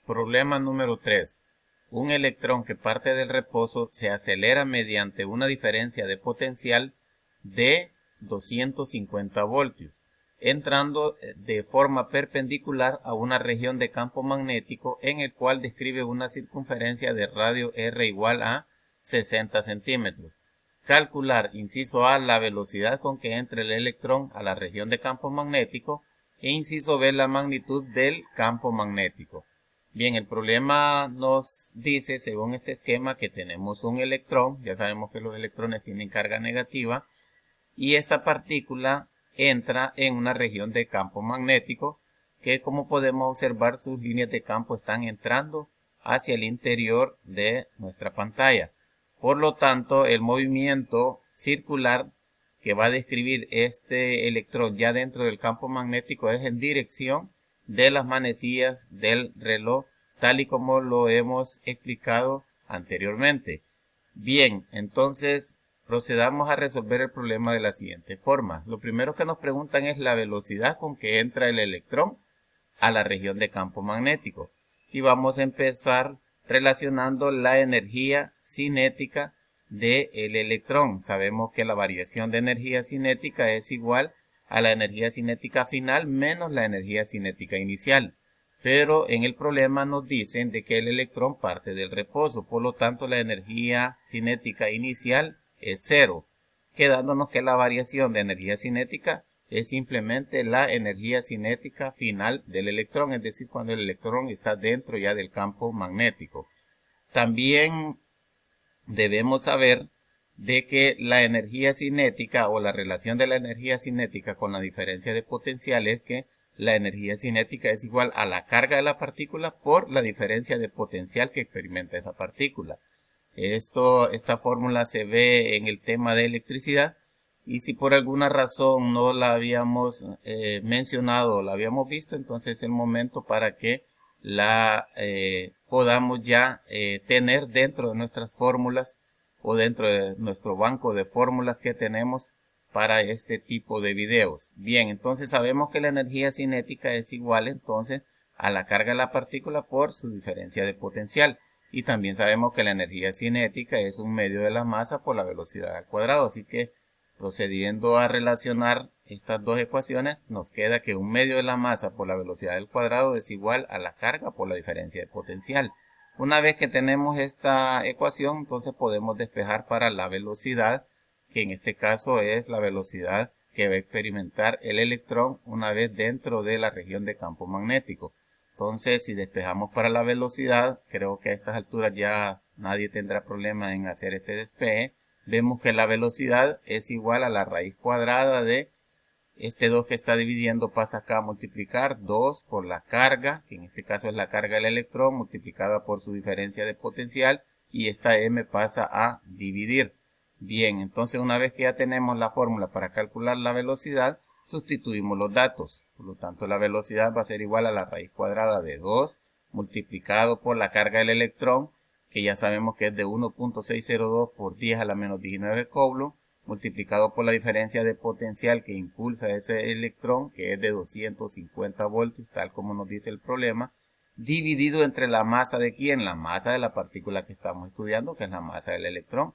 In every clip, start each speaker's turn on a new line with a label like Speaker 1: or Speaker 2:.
Speaker 1: Problema número 3. Un electrón que parte del reposo se acelera mediante una diferencia de potencial de 250 voltios, entrando de forma perpendicular a una región de campo magnético en el cual describe una circunferencia de radio R igual a 60 centímetros. Calcular, inciso A, la velocidad con que entra el electrón a la región de campo magnético e inciso B, la magnitud del campo magnético. Bien, el problema nos dice, según este esquema, que tenemos un electrón. Ya sabemos que los electrones tienen carga negativa y esta partícula entra en una región de campo magnético que, como podemos observar, sus líneas de campo están entrando hacia el interior de nuestra pantalla. Por lo tanto, el movimiento circular que va a describir este electrón ya dentro del campo magnético es en dirección de las manecillas del reloj, tal y como lo hemos explicado anteriormente. Bien, entonces procedamos a resolver el problema de la siguiente forma. Lo primero que nos preguntan es la velocidad con que entra el electrón a la región de campo magnético. Y vamos a empezar relacionando la energía cinética del electrón. Sabemos que la variación de energía cinética es igual a la energía cinética final menos la energía cinética inicial. Pero en el problema nos dicen de que el electrón parte del reposo, por lo tanto la energía cinética inicial es cero, quedándonos que la variación de energía cinética es simplemente la energía cinética final del electrón, es decir, cuando el electrón está dentro ya del campo magnético. También debemos saber de que la energía cinética o la relación de la energía cinética con la diferencia de potencial es que la energía cinética es igual a la carga de la partícula por la diferencia de potencial que experimenta esa partícula. Esta fórmula se ve en el tema de electricidad, y si por alguna razón no la habíamos mencionado o la habíamos visto, entonces es el momento para que la podamos ya tener dentro de nuestras fórmulas o dentro de nuestro banco de fórmulas que tenemos para este tipo de videos. Bien, entonces sabemos que la energía cinética es igual entonces a la carga de la partícula por su diferencia de potencial. Y también sabemos que la energía cinética es un medio de la masa por la velocidad al cuadrado. Así que procediendo a relacionar estas dos ecuaciones, nos queda que un medio de la masa por la velocidad al cuadrado es igual a la carga por la diferencia de potencial. Una vez que tenemos esta ecuación, entonces podemos despejar para la velocidad, que en este caso es la velocidad que va a experimentar el electrón una vez dentro de la región de campo magnético. Entonces, si despejamos para la velocidad, creo que a estas alturas ya nadie tendrá problema en hacer este despeje. Vemos que la velocidad es igual a la raíz cuadrada de este 2 que está dividiendo, pasa acá a multiplicar 2 por la carga, que en este caso es la carga del electrón, multiplicada por su diferencia de potencial, y esta m pasa a dividir. Bien, entonces una vez que ya tenemos la fórmula para calcular la velocidad, sustituimos los datos. Por lo tanto, la velocidad va a ser igual a la raíz cuadrada de 2 multiplicado por la carga del electrón, que ya sabemos que es de 1.602 por 10 a la menos 19 coulomb, multiplicado por la diferencia de potencial que impulsa ese electrón, que es de 250 voltios, tal como nos dice el problema, dividido entre la masa de ¿quién? La masa de la partícula que estamos estudiando, que es la masa del electrón.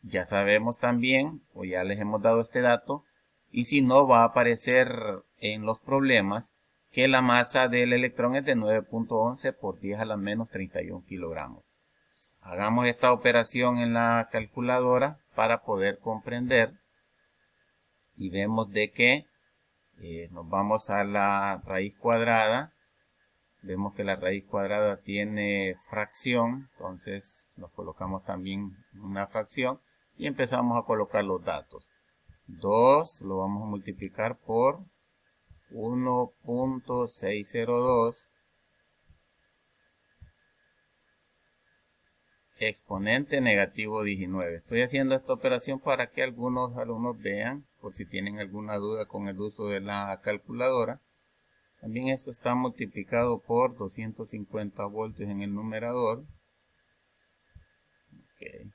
Speaker 1: Ya sabemos también, o ya les hemos dado este dato, y si no va a aparecer en los problemas, que la masa del electrón es de 9.11 por 10 a la menos 31 kilogramos. Hagamos esta operación en la calculadora para poder comprender, y vemos de que nos vamos a la raíz cuadrada. Vemos que la raíz cuadrada tiene fracción, entonces nos colocamos también una fracción y empezamos a colocar los datos. 2 lo vamos a multiplicar por 1.602 exponente negativo 19. Estoy haciendo esta operación para que algunos alumnos vean, por si tienen alguna duda con el uso de la calculadora. También esto está multiplicado por 250 voltios en el numerador. Okay.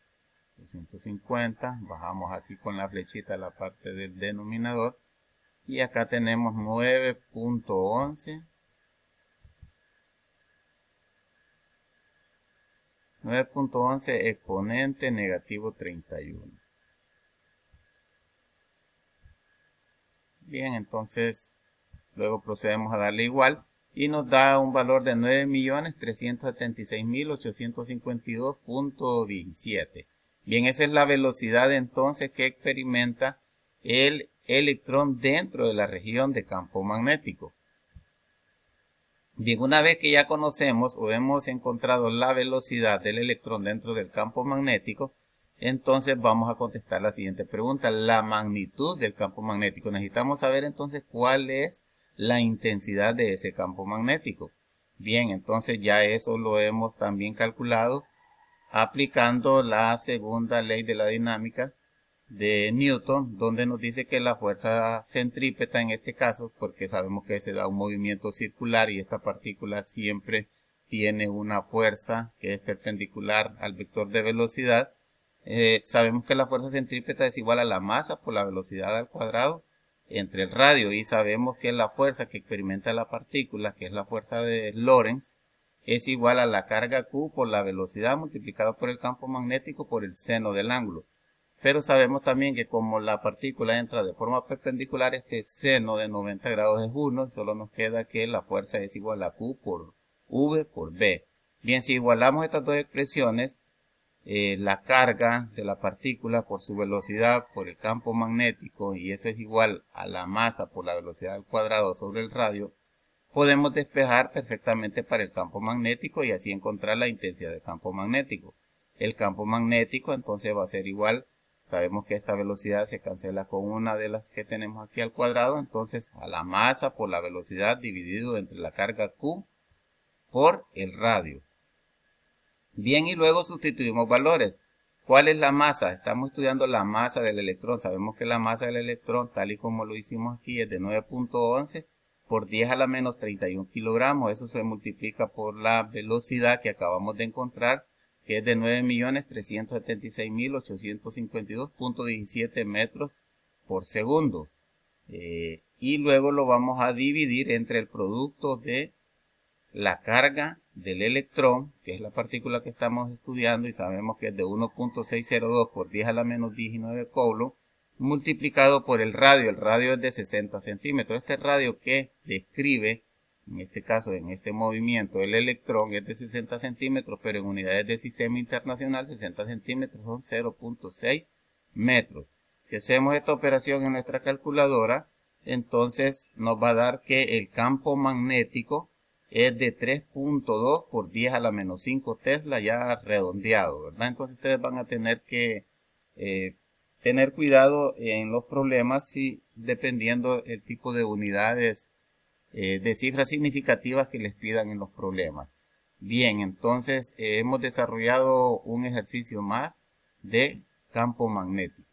Speaker 1: 250, bajamos aquí con la flechita a la parte del denominador. Y acá tenemos 9.11 9.11 exponente negativo 31. Bien, entonces luego procedemos a darle igual y nos da un valor de 9.376.852.17. Bien, esa es la velocidad entonces que experimenta el electrón dentro de la región de campo magnético. Bien, una vez que ya conocemos o hemos encontrado la velocidad del electrón dentro del campo magnético, entonces vamos a contestar la siguiente pregunta, la magnitud del campo magnético. Necesitamos saber entonces cuál es la intensidad de ese campo magnético. Bien, entonces ya eso lo hemos también calculado aplicando la segunda ley de la dinámica de Newton, donde nos dice que la fuerza centrípeta en este caso, porque sabemos que se da un movimiento circular y esta partícula siempre tiene una fuerza que es perpendicular al vector de velocidad, sabemos que la fuerza centrípeta es igual a la masa por la velocidad al cuadrado entre el radio, y sabemos que la fuerza que experimenta la partícula, que es la fuerza de Lorentz, es igual a la carga Q por la velocidad multiplicado por el campo magnético por el seno del ángulo. Pero sabemos también que como la partícula entra de forma perpendicular, este seno de 90 grados es 1, solo nos queda que la fuerza es igual a Q por V por B. Bien, si igualamos estas dos expresiones, la carga de la partícula por su velocidad por el campo magnético, y eso es igual a la masa por la velocidad al cuadrado sobre el radio, podemos despejar perfectamente para el campo magnético y así encontrar la intensidad del campo magnético. El campo magnético entonces va a ser igual, sabemos que esta velocidad se cancela con una de las que tenemos aquí al cuadrado, entonces a la masa por la velocidad dividido entre la carga Q por el radio. Bien, y luego sustituimos valores. ¿Cuál es la masa? Estamos estudiando la masa del electrón. Sabemos que la masa del electrón, tal y como lo hicimos aquí, es de 9.11 por 10 a la menos 31 kilogramos. Eso se multiplica por la velocidad que acabamos de encontrar, que es de 9.376.852.17 metros por segundo. Y luego lo vamos a dividir entre el producto de la carga del electrón, que es la partícula que estamos estudiando y sabemos que es de 1.602 por 10 a la menos 19 coulombs, multiplicado por el radio es de 60 centímetros. Este radio que describe, en este caso, en este movimiento, el electrón es de 60 centímetros, pero en unidades de sistema internacional, 60 centímetros son 0.6 metros. Si hacemos esta operación en nuestra calculadora, entonces nos va a dar que el campo magnético es de 3.2 por 10 a la menos 5 Tesla, ya redondeado, ¿verdad? Entonces ustedes van a tener que tener cuidado en los problemas dependiendo el tipo de unidades de cifras significativas que les pidan en los problemas. Bien, entonces hemos desarrollado un ejercicio más de campo magnético.